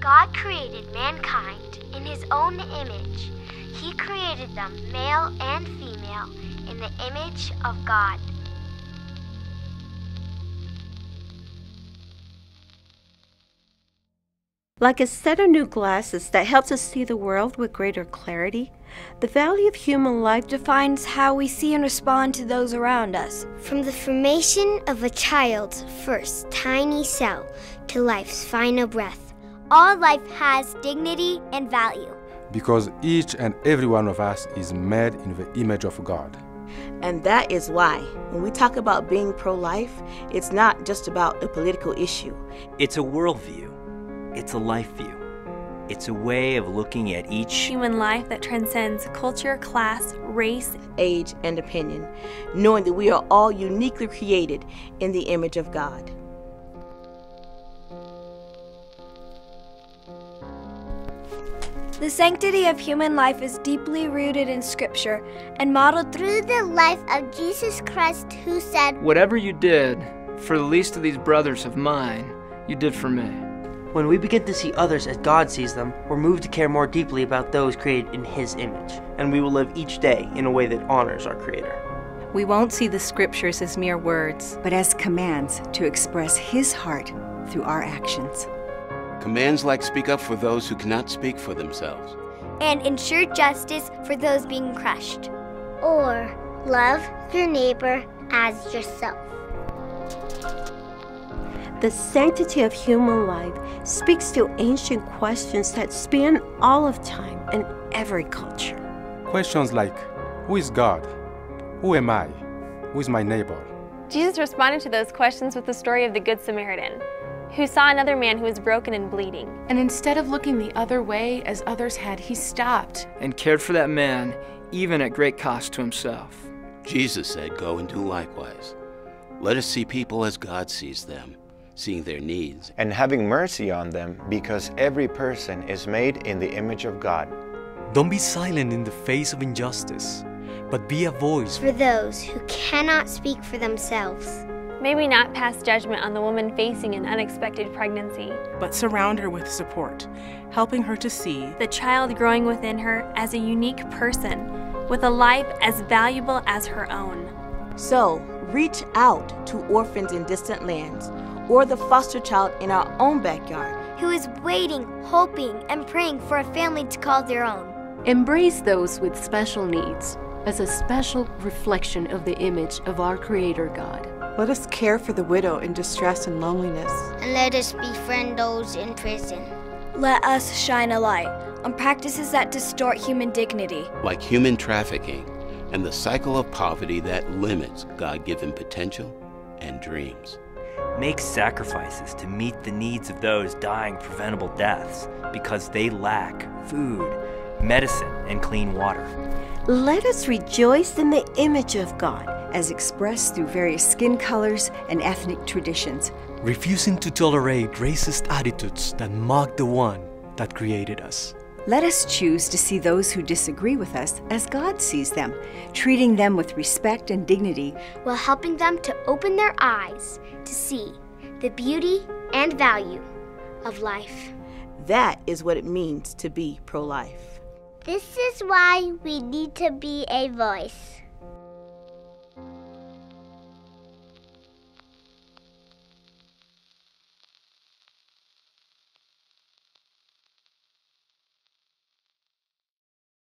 God created mankind in his own image. He created them male and female in the image of God. Like a set of new glasses that helps us see the world with greater clarity, the value of human life defines how we see and respond to those around us. From the formation of a child's first tiny cell to life's final breath, all life has dignity and value. Because each and every one of us is made in the image of God. And that is why, when we talk about being pro-life, it's not just about a political issue. It's a worldview. It's a life view. It's a way of looking at each human life that transcends culture, class, race, age, and opinion, knowing that we are all uniquely created in the image of God. The sanctity of human life is deeply rooted in Scripture and modeled through the life of Jesus Christ, who said, "Whatever you did for the least of these brothers of mine, you did for me." When we begin to see others as God sees them, we're moved to care more deeply about those created in His image, and we will live each day in a way that honors our Creator. We won't see the Scriptures as mere words, but as commands to express His heart through our actions. Commands like speak up for those who cannot speak for themselves, and ensure justice for those being crushed, or love your neighbor as yourself. The sanctity of human life speaks to ancient questions that span all of time and every culture. Questions like, who is God? Who am I? Who is my neighbor? Jesus responded to those questions with the story of the Good Samaritan, who saw another man who was broken and bleeding. And instead of looking the other way as others had, he stopped and cared for that man, even at great cost to himself. Jesus said, "Go and do likewise." Let us see people as God sees them, seeing their needs and having mercy on them, because every person is made in the image of God. Don't be silent in the face of injustice, but be a voice for those who cannot speak for themselves. May we not pass judgment on the woman facing an unexpected pregnancy, but surround her with support, helping her to see the child growing within her as a unique person with a life as valuable as her own. So, reach out to orphans in distant lands, or the foster child in our own backyard, who is waiting, hoping, and praying for a family to call their own. Embrace those with special needs as a special reflection of the image of our Creator God. Let us care for the widow in distress and loneliness. And let us befriend those in prison. Let us shine a light on practices that distort human dignity, like human trafficking and the cycle of poverty that limits God-given potential and dreams. Make sacrifices to meet the needs of those dying preventable deaths because they lack food, medicine, and clean water. Let us rejoice in the image of God as expressed through various skin colors and ethnic traditions, refusing to tolerate racist attitudes that mock the one that created us. Let us choose to see those who disagree with us as God sees them, treating them with respect and dignity, while helping them to open their eyes to see the beauty and value of life. That is what it means to be pro-life. This is why we need to be a voice.